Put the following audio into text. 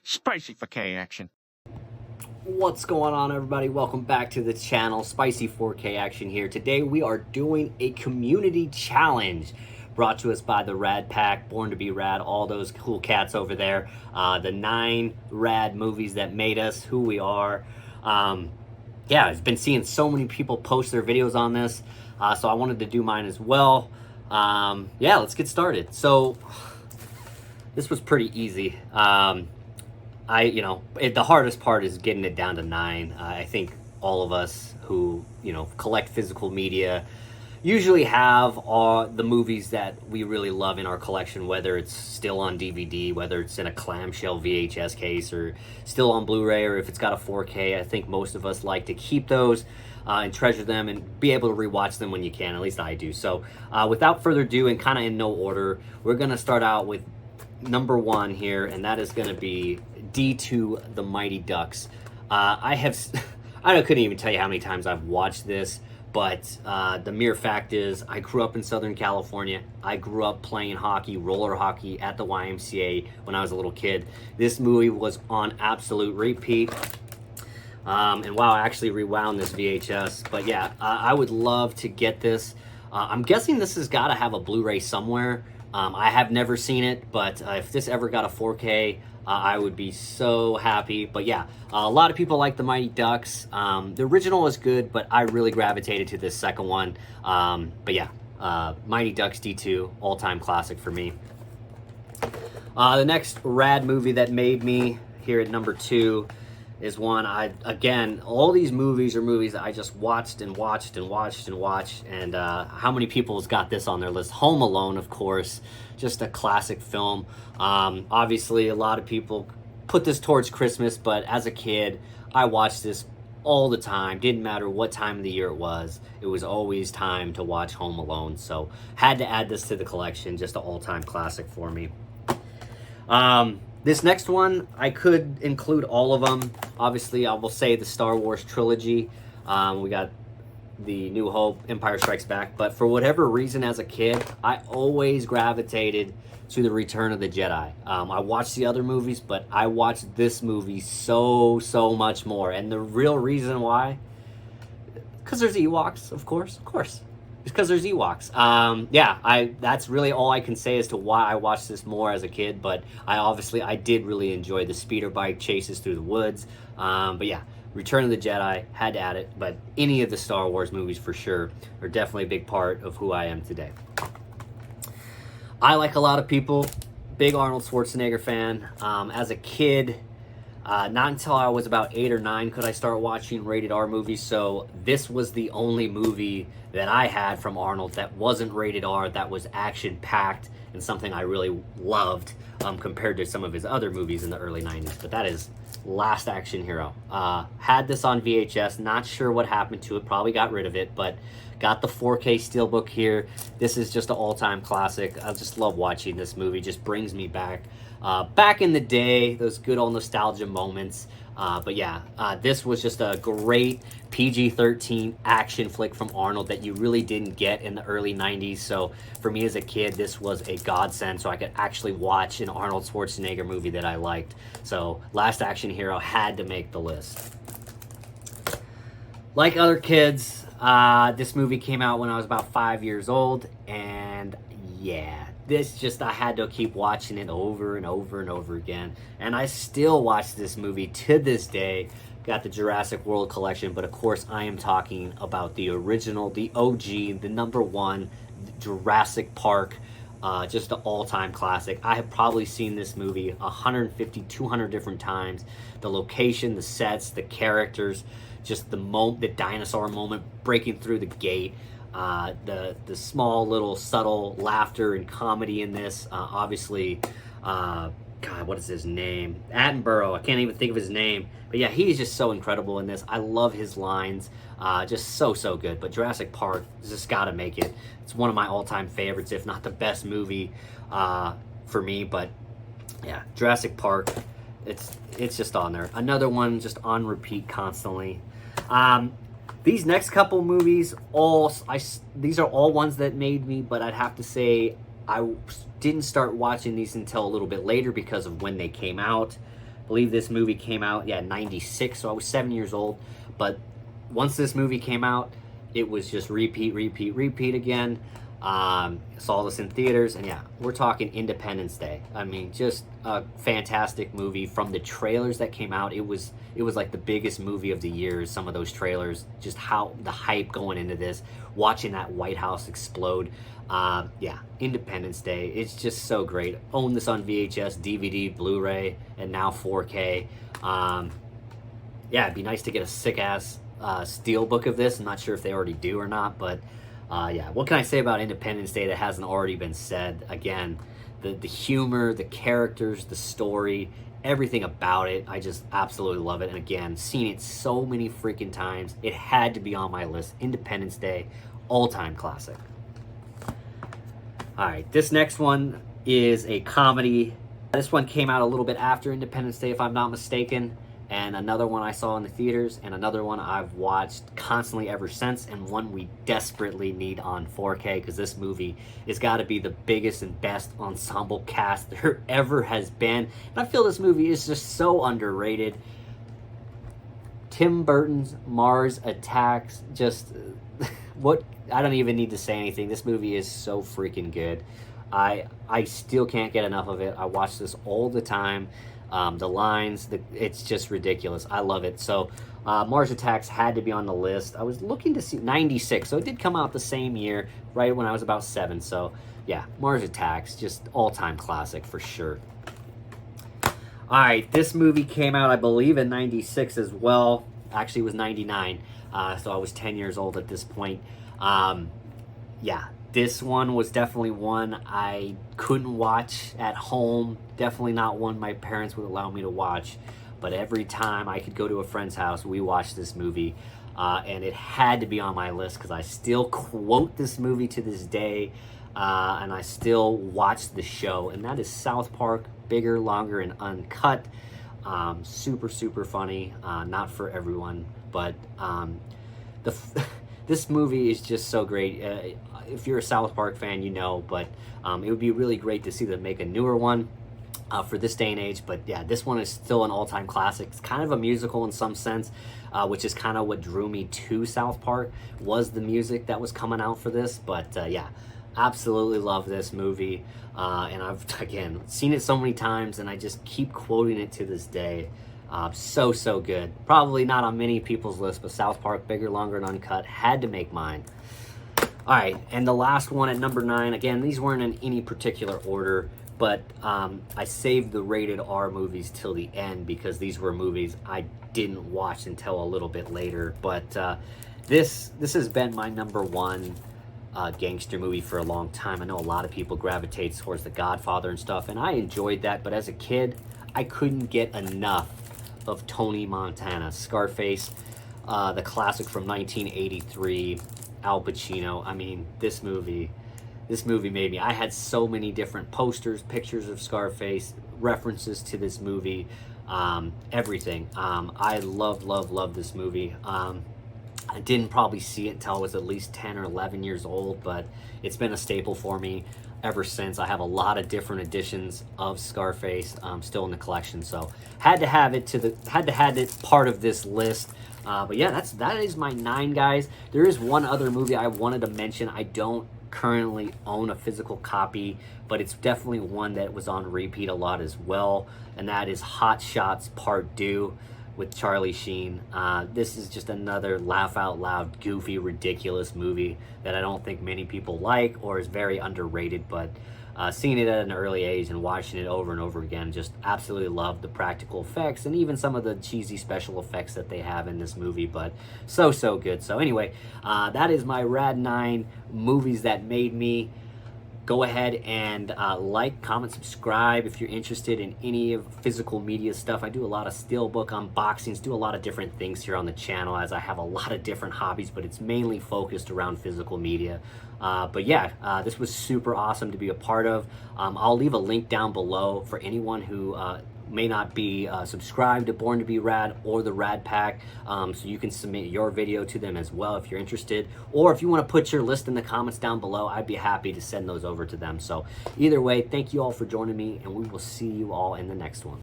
Spicy for K action. What's going on, everybody? Welcome back to the channel. Spicy 4K action here. Today we are doing a community challenge brought to us by the Rad Pack, Born to be Rad, all those cool cats over there. The 9 rad movies that made us who we are. Yeah, I've been seeing so many people post their videos on this, so I wanted to do mine as well. Yeah, let's get started. So this was pretty easy. The hardest part is getting it down to 9. I think all of us who, collect physical media usually have the movies that we really love in our collection, whether it's still on DVD, whether it's in a clamshell VHS case, or still on Blu-ray, or if it's got a 4K. I think most of us like to keep those and treasure them and be able to rewatch them when you can. At least I do. So without further ado, and kind of in no order, we're going to start out with number 1 here, and that is going to be D2 The Mighty Ducks. I couldn't even tell you how many times I've watched this, but the mere fact is I grew up in Southern California. I grew up playing hockey, roller hockey at the YMCA when I was a little kid. This movie was on absolute repeat. And wow, I actually rewound this VHS. But yeah, I would love to get this. I'm guessing this has got to have a Blu-ray somewhere. I have never seen it, but if this ever got a 4K, I would be so happy. But yeah, a lot of people like the Mighty Ducks. The original is good, but I really gravitated to this second one. But yeah, Mighty Ducks D2, all-time classic for me. The next rad movie that made me here at number 2 is one again, all these movies are movies that I just watched and watched and watched and watched. And how many people's got this on their list? Home Alone, of course, just a classic film. Obviously, a lot of people put this towards Christmas, but as a kid, I watched this all the time. Didn't matter what time of the year it was always time to watch Home Alone. So had to add this to the collection, just an all-time classic for me. This next one, I could include all of them. Obviously, I will say the Star Wars trilogy. We got the New Hope, Empire Strikes Back. But for whatever reason, as a kid, I always gravitated to the Return of the Jedi. I watched the other movies, but I watched this movie so much more. And the real reason why, because there's Ewoks, of course. Because there's Ewoks. That's really all I can say as to why I watched this more as a kid. But I did really enjoy the speeder bike chases through the woods. But yeah, Return of the Jedi, had to add it. But any of the Star Wars movies for sure are definitely a big part of who I am today. I, like a lot of people, big Arnold Schwarzenegger fan. As a kid, not until I was about 8 or 9 could I start watching rated R movies. So this was the only movie that I had from Arnold that wasn't rated R, that was action-packed, and something I really loved compared to some of his other movies in the early 90s. But that is Last Action Hero. Had this on VHS, not sure what happened to it, probably got rid of it, but got the 4K steelbook here. This is just an all-time classic. I just love watching this movie, just brings me back. Back in the day, those good old nostalgia moments. But yeah, this was just a great PG-13 action flick from Arnold that you really didn't get in the early 90s. So for me as a kid, this was a godsend, so I could actually watch an Arnold Schwarzenegger movie that I liked. So Last Action Hero had to make the list. Like other kids, this movie came out when I was about 5 years old, and yeah, I had to keep watching it over and over and over again. And I still watch this movie to this day. Got the Jurassic World collection, but of course I am talking about the original, the OG, the number 1, Jurassic Park. Just an all-time classic. I have probably seen this movie 150, 200 different times. The location, the sets, the characters, just the dinosaur moment breaking through the gate. The small little subtle laughter and comedy in this. Obviously, God, what is his name? Attenborough. I can't even think of his name. But yeah, he's just so incredible in this. I love his lines. Just so good. But Jurassic Park just got to make it. It's one of my all-time favorites, if not the best movie for me. But yeah, Jurassic Park, it's just on there. Another one just on repeat constantly. These next couple movies, these are all ones that made me, but I'd have to say I didn't start watching these until a little bit later because of when they came out. believe this movie came out, yeah, 96, so I was 7 years old. But once this movie came out, it was just repeat, repeat, repeat again. Saw this in theaters, and yeah, we're talking Independence Day. I mean, just a fantastic movie. From the trailers that came out, it was like the biggest movie of the year. Some of those trailers, just how the hype going into this, watching that White House explode. Yeah, Independence Day. It's just so great. Own this on VHS, DVD, Blu-ray, and now 4K. Yeah, it'd be nice to get a sick ass steel book of this. I'm not sure if they already do or not, but yeah, what can I say about Independence Day that hasn't already been said? Again, the humor, the characters, the story, everything about it, I just absolutely love it. And again, seen it so many freaking times, it had to be on my list. Independence Day, all-time classic. All right, this next one is a comedy. This one came out a little bit after Independence Day, if I'm not mistaken. And another one I saw in the theaters, and another one I've watched constantly ever since, and one we desperately need on 4K, because this movie has got to be the biggest and best ensemble cast there ever has been. And I feel this movie is just so underrated. Tim Burton's Mars Attacks, just what, I don't even need to say anything. This movie is so freaking good. I still can't get enough of it. I watch this all the time. The lines, it's just ridiculous. I love it. So Mars Attacks had to be on the list. I was looking to see 96, so it did come out the same year, right when I was about 7. So yeah, Mars Attacks, just all-time classic for sure. All right, this movie came out, I believe, in 96 as well. Actually, it was 99, so I was 10 years old at this point. Yeah, this one was definitely one I couldn't watch at home. Definitely not one my parents would allow me to watch. But every time I could go to a friend's house, we watched this movie. And it had to be on my list because I still quote this movie to this day. And I still watch the show. And that is South Park, Bigger, Longer, and Uncut. Super, super funny. Not for everyone. But this movie is just so great. If you're a South Park fan, you know, but it would be really great to see them make a newer one for this day and age. But yeah, this one is still an all-time classic. It's kind of a musical in some sense, which is kind of what drew me to South Park, was the music that was coming out for this. But yeah, absolutely love this movie. And I've, again, seen it so many times, and I just keep quoting it to this day. So good. Probably not on many people's list, but South Park, Bigger, Longer, and Uncut had to make mine. All right, and the last one at number 9. Again, these weren't in any particular order, but I saved the rated R movies till the end because these were movies I didn't watch until a little bit later. But this has been my number one gangster movie for a long time. I know a lot of people gravitate towards The Godfather and stuff, and I enjoyed that. But as a kid, I couldn't get enough of Tony Montana. Scarface, the classic from 1983. Al Pacino. I mean, this movie made me. I had so many different posters, pictures of Scarface, references to this movie, everything. I love this movie. I didn't probably see it until I was at least 10 or 11 years old, but it's been a staple for me ever since. I have a lot of different editions of Scarface still in the collection, so had to have it part of this list. But yeah, that is my 9, guys. There is one other movie I wanted to mention. I don't currently own a physical copy, but it's definitely one that was on repeat a lot as well, and that is Hot Shots Part 2 with Charlie Sheen. This is just another laugh out loud, goofy, ridiculous movie that I don't think many people like or is very underrated, but seeing it at an early age and watching it over and over again, just absolutely love the practical effects and even some of the cheesy special effects that they have in this movie, but so good. So anyway, that is my Rad 9 movies that made me. Go ahead and like, comment, subscribe if you're interested in any of physical media stuff. I do a lot of steelbook unboxings, do a lot of different things here on the channel, as I have a lot of different hobbies, but it's mainly focused around physical media. But yeah, this was super awesome to be a part of. I'll leave a link down below for anyone who may not be subscribed to Born to Be Rad or the Rad Pack, so you can submit your video to them as well if you're interested, or if you want to put your list in the comments down below, I'd be happy to send those over to them. So either way, thank you all for joining me, and we will see you all in the next one.